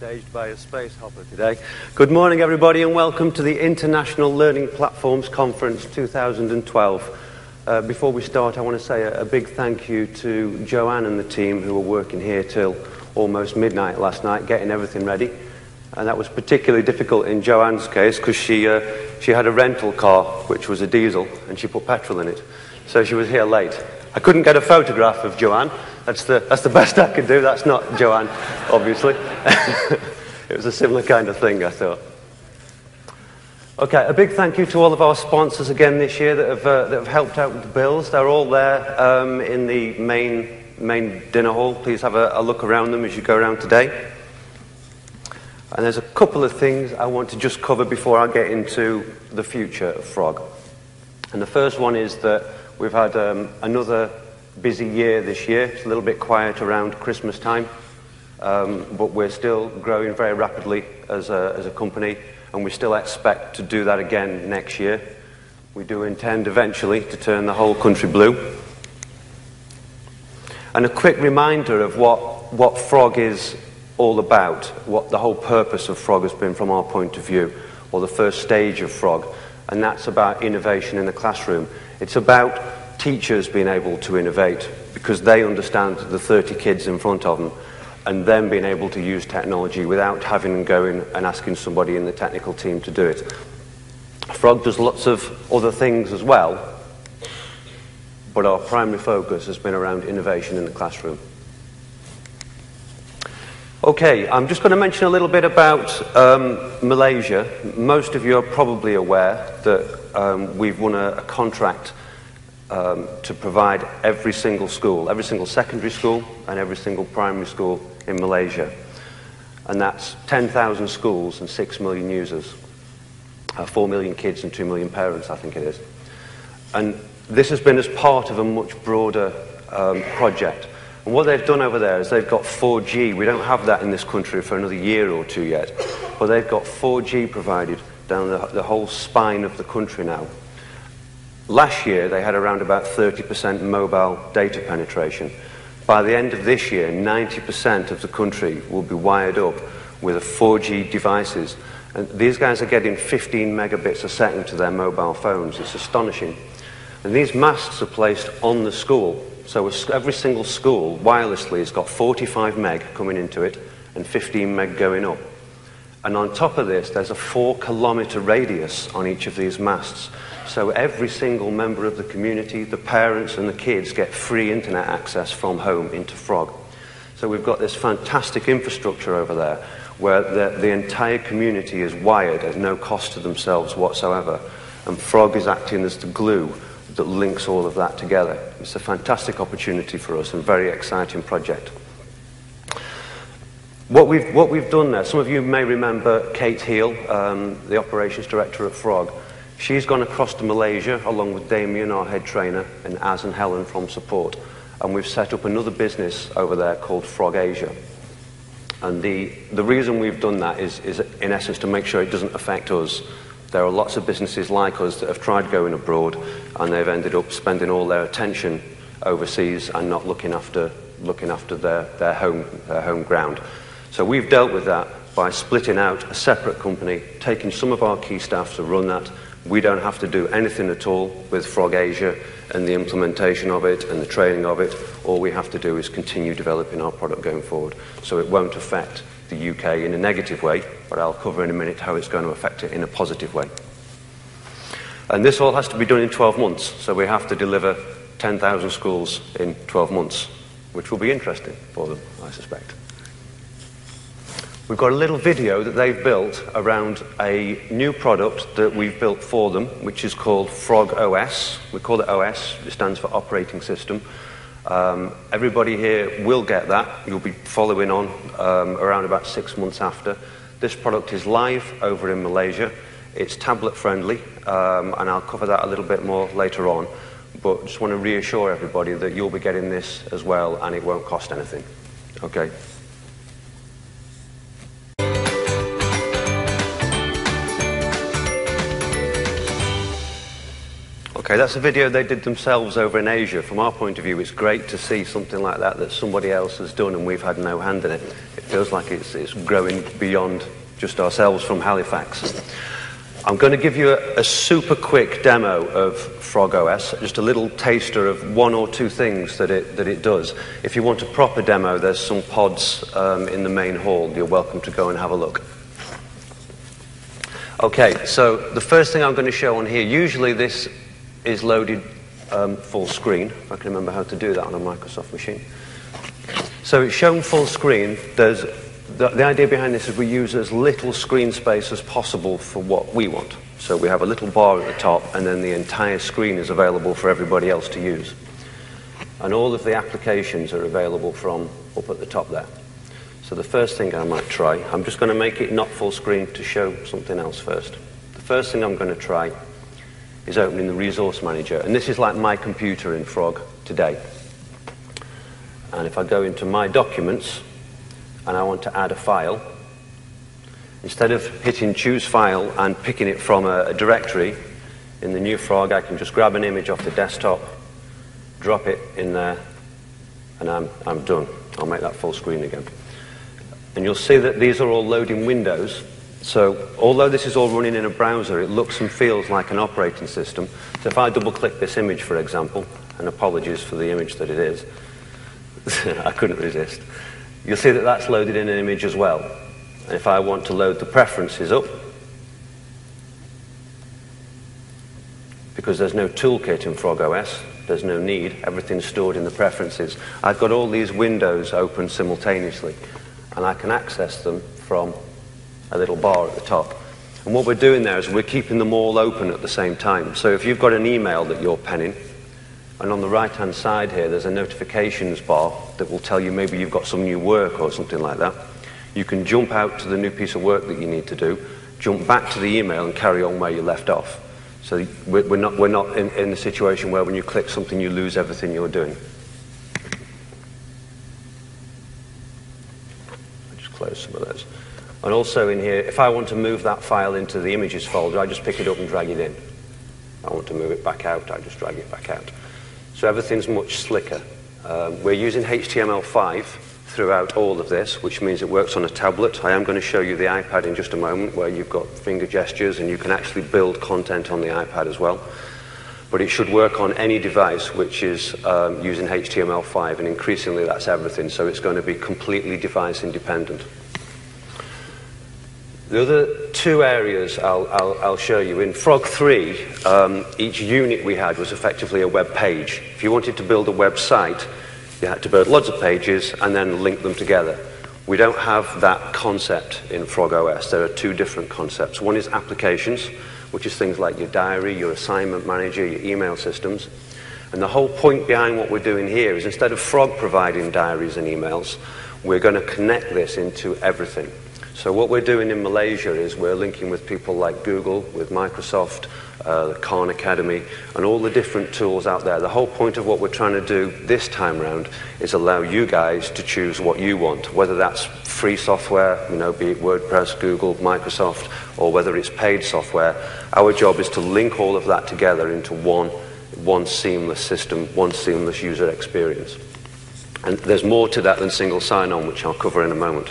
Staged by a space hopper today. Good morning, everybody, and welcome to the International Learning Platforms Conference 2012. Before we start, I want to say a big thank you to Joanne and the team who were working here till almost midnight last night, getting everything ready. And that was particularly difficult in Joanne's case because she had a rental car, which was a diesel, and she put petrol in it. So she was here late. I couldn't get a photograph of Joanne. That's the best I could do. That's not Joanne, obviously. It was a similar kind of thing, I thought. Okay, a big thank you to all of our sponsors again this year that have helped out with the bills. They're all there in the main dinner hall. Please have a look around them as you go around today. And there's a couple of things I want to just cover before I get into the future of Frog. And the first one is that we've had another busy year this year. It's a little bit quiet around Christmas time, but we're still growing very rapidly as a company, and we still expect to do that again next year. We do intend eventually to turn the whole country blue. And a quick reminder of what Frog is all about, what the whole purpose of Frog has been from our point of view, or the first stage of Frog, and that's about innovation in the classroom. It's about teachers being able to innovate because they understand the 30 kids in front of them, and then being able to use technology without having to go in and asking somebody in the technical team to do it. Frog does lots of other things as well, but our primary focus has been around innovation in the classroom. Okay, I'm just going to mention a little bit about Malaysia. Most of you are probably aware that we've won a contract to provide every single school, every single secondary school and every single primary school in Malaysia. And that's 10,000 schools and 6 million users, 4 million kids and 2 million parents, I think it is. And this has been as part of a much broader project. And what they've done over there is they've got 4G. We don't have that in this country for another year or two yet. But they've got 4G provided down the whole spine of the country now. Last year, they had around about 30% mobile data penetration. By the end of this year, 90% of the country will be wired up with 4G devices. And these guys are getting 15 megabits a second to their mobile phones. It's astonishing. And these masts are placed on the school. So every single school, wirelessly, has got 45 meg coming into it and 15 meg going up. And on top of this, there's a 4-kilometer radius on each of these masts. So every single member of the community, the parents and the kids, get free internet access from home into Frog. So we've got this fantastic infrastructure over there where the entire community is wired at no cost to themselves whatsoever. And Frog is acting as the glue that links all of that together. It's a fantastic opportunity for us and very exciting project. What we've done there, some of you may remember Kate Heel, the operations director at Frog. She's gone across to Malaysia along with Damien, our head trainer, and Az and Helen from support. And we've set up another business over there called Frog Asia. And the reason we've done that is in essence to make sure it doesn't affect us. There are lots of businesses like us that have tried going abroad and they've ended up spending all their attention overseas and not looking after their home ground. So we've dealt with that by splitting out a separate company, taking some of our key staff to run that. We don't have to do anything at all with Frog Asia and the implementation of it and the training of it. All we have to do is continue developing our product going forward. So it won't affect the UK in a negative way, but I'll cover in a minute how it's going to affect it in a positive way. And this all has to be done in 12 months, so we have to deliver 10,000 schools in 12 months, which will be interesting for them, I suspect. We've got a little video that they've built around a new product that we've built for them, which is called Frog OS. We call it OS, it stands for Operating System. Everybody here will get that. You'll be following on around about 6 months after. This product is live over in Malaysia. It's tablet friendly, and I'll cover that a little bit more later on. But just want to reassure everybody that you'll be getting this as well, and it won't cost anything. Okay. Okay, that's a video they did themselves over in Asia. From our point of view, it's great to see something like that somebody else has done and we've had no hand in it. It feels like it's growing beyond just ourselves from Halifax. I'm going to give you a super quick demo of Frog OS, just a little taster of one or two things that it does. If you want a proper demo, there's some pods in the main hall. You're welcome to go and have a look. Okay, so the first thing I'm going to show on here, usually this is loaded full screen, if I can remember how to do that on a Microsoft machine. So it's shown full screen. There's the idea behind this is we use as little screen space as possible for what we want. So we have a little bar at the top, and then the entire screen is available for everybody else to use. And all of the applications are available from up at the top there. So the first thing I might try, I'm just going to make it not full screen to show something else first. The first thing I'm going to try is opening the Resource Manager. And this is like my computer in Frog today. And if I go into My Documents, and I want to add a file, instead of hitting Choose File and picking it from a directory, in the new Frog I can just grab an image off the desktop, drop it in there, and I'm done. I'll make that full screen again. And you'll see that these are all loading windows. So although this is all running in a browser, it looks and feels like an operating system. So if I double-click this image, for example, and apologies for the image that it is, I couldn't resist. You'll see that that's loaded in an image as well. And if I want to load the preferences up, because there's no toolkit in Frog OS, there's no need, everything's stored in the preferences. I've got all these windows open simultaneously, and I can access them from a little bar at the top. And what we're doing there is we're keeping them all open at the same time. So if you've got an email that you're penning, and on the right-hand side here, there's a notifications bar that will tell you maybe you've got some new work or something like that. You can jump out to the new piece of work that you need to do, jump back to the email and carry on where you left off. So we're not in the situation where when you click something, you lose everything you're doing. I'll just close some of those. And also in here, if I want to move that file into the images folder, I just pick it up and drag it in. If I want to move it back out, I just drag it back out. So everything's much slicker. We're using HTML5 throughout all of this, which means it works on a tablet. I am going to show you the iPad in just a moment, where you've got finger gestures and you can actually build content on the iPad as well. But it should work on any device which is using HTML5, and increasingly that's everything, so it's going to be completely device independent. The other two areas I'll show you. In Frog 3, each unit we had was effectively a web page. If you wanted to build a website, you had to build lots of pages and then link them together. We don't have that concept in Frog OS. There are two different concepts. One is applications, which is things like your diary, your assignment manager, your email systems. And the whole point behind what we're doing here is instead of Frog providing diaries and emails, we're going to connect this into everything. So what we're doing in Malaysia is we're linking with people like Google, with Microsoft, the Khan Academy, and all the different tools out there. The whole point of what we're trying to do this time round is allow you guys to choose what you want, whether that's free software, be it WordPress, Google, Microsoft, or whether it's paid software. Our job is to link all of that together into one seamless system, one seamless user experience. And there's more to that than single sign-on, which I'll cover in a moment.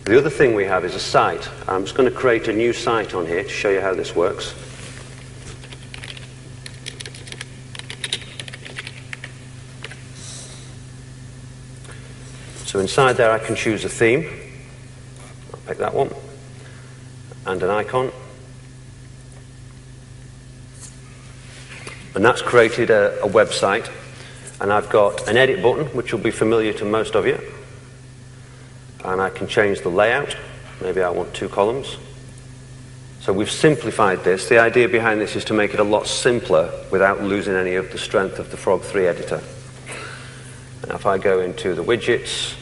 The other thing we have is a site. I'm just going to create a new site on here to show you how this works. So inside there I can choose a theme. I'll pick that one. And an icon. And that's created a website. And I've got an edit button, which will be familiar to most of you. And I can change the layout. Maybe I want 2 columns. So we've simplified this. The idea behind this is to make it a lot simpler without losing any of the strength of the Frog 3 editor. And if I go into the widgets,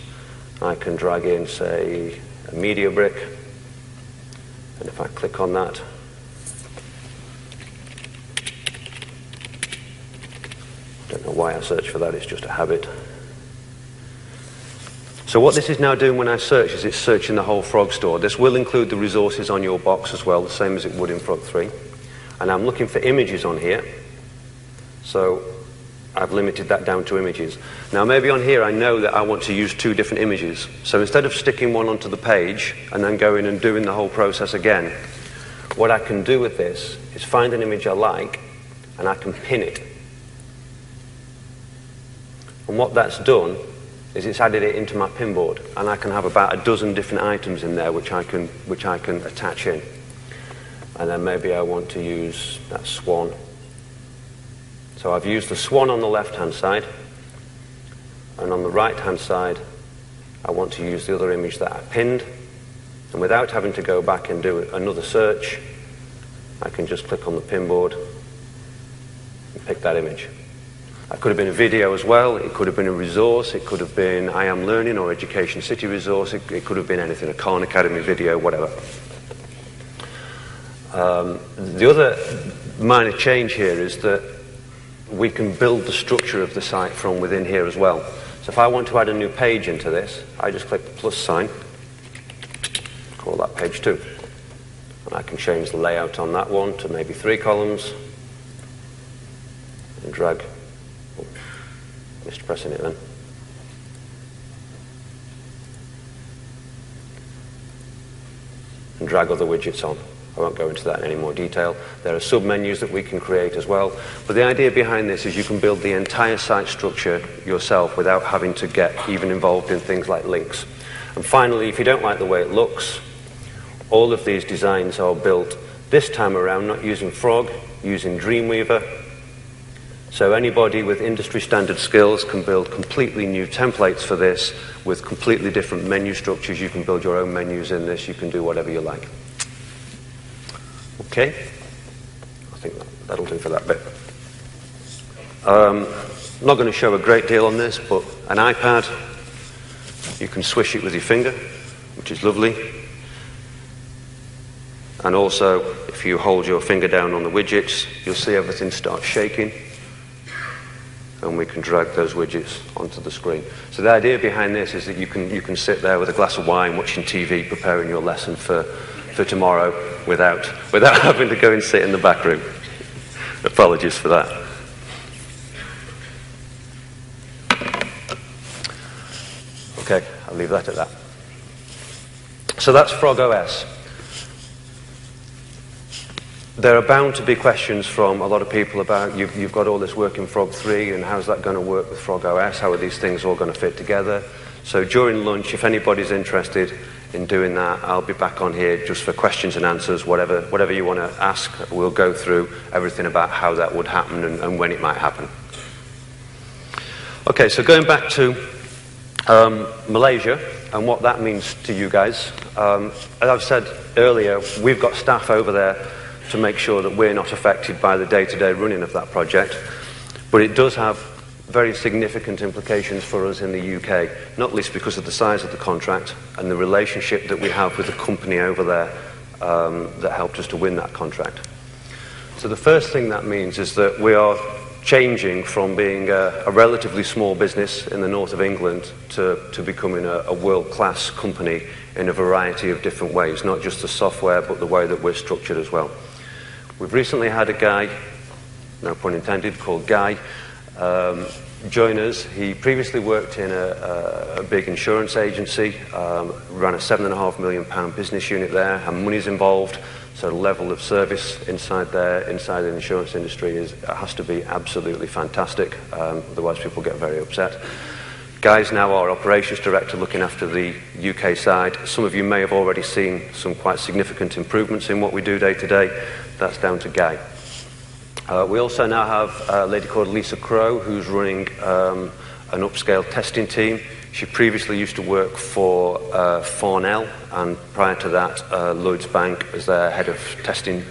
I can drag in, say, a media brick. And if I click on that, I don't know why I search for that, it's just a habit. So what this is now doing when I search is it's searching the whole Frog store. This will include the resources on your box as well, the same as it would in Frog 3. And I'm looking for images on here. So I've limited that down to images. Now maybe on here I know that I want to use 2 different images. So instead of sticking one onto the page and then going and doing the whole process again, what I can do with this is find an image I like and I can pin it. And what that's done is it's added it into my pin board, and I can have about a dozen different items in there which I can attach in. And then maybe I want to use that swan. So I've used the swan on the left-hand side, and on the right-hand side, I want to use the other image that I pinned. And without having to go back and do another search, I can just click on the pin board and pick that image. That could have been a video as well, it could have been a resource, it could have been I Am Learning or Education City resource, it could have been anything, a Khan Academy video, whatever. The other minor change here is that we can build the structure of the site from within here as well. So if I want to add a new page into this, I just click the plus sign, call that page 2. And I can change the layout on that one to maybe 3 columns and drag, oh, missed pressing it then. And drag other widgets on. I won't go into that in any more detail. There are sub-menus that we can create as well. But the idea behind this is you can build the entire site structure yourself without having to get even involved in things like links. And finally, if you don't like the way it looks, all of these designs are built this time around not using Frog, using Dreamweaver. So anybody with industry standard skills can build completely new templates for this with completely different menu structures. You can build your own menus in this. You can do whatever you like. Okay, I think that'll do for that bit. I'm not going to show a great deal on this, but an iPad, you can swish it with your finger, which is lovely. And also, if you hold your finger down on the widgets, you'll see everything start shaking. And we can drag those widgets onto the screen. So the idea behind this is that you can sit there with a glass of wine, watching TV, preparing your lesson for tomorrow without having to go and sit in the back room. Apologies for that. Okay, I'll leave that at that. So that's Frog OS. There are bound to be questions from a lot of people about you've got all this work in Frog 3 and how's that going to work with Frog OS? How are these things all going to fit together? So during lunch, if anybody's interested in doing that, I'll be back on here just for questions and answers, whatever you want to ask. We'll go through everything about how that would happen and when it might happen. Okay, so going back to Malaysia and what that means to you guys. As I've said earlier, we've got staff over there to make sure that we're not affected by the day-to-day running of that project. But it does have very significant implications for us in the UK, not least because of the size of the contract and the relationship that we have with the company over there that helped us to win that contract. So the first thing that means is that we are changing from being a relatively small business in the north of England to becoming a world-class company in a variety of different ways, not just the software, but the way that we're structured as well. We've recently had a guy, no pun intended, called Guy, join us. He previously worked in a big insurance agency, ran a £7.5 million business unit there, and money's involved, so the level of service inside the insurance industry has to be absolutely fantastic, otherwise people get very upset. Guy's now our operations director looking after the UK side. Some of you may have already seen some quite significant improvements in what we do day to day. That's down to Guy. We also now have a lady called Lisa Crow who's running an upscale testing team. She previously used to work for Farnell, and prior to that Lloyds Bank as their head of testing.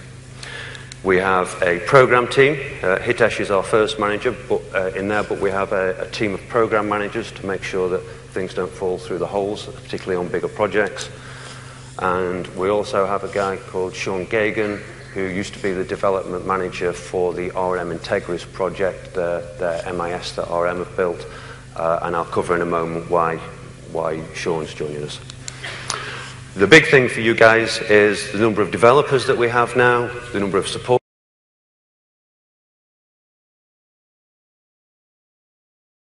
We have a program team. Hitesh is our first manager but we have a team of program managers to make sure that things don't fall through the holes, particularly on bigger projects. And we also have a guy called Sean Gagan, who used to be the development manager for the RM Integris project, the MIS that RM have built, and I'll cover in a moment why Sean's joining us. The big thing for you guys is the number of developers that we have now, the number of support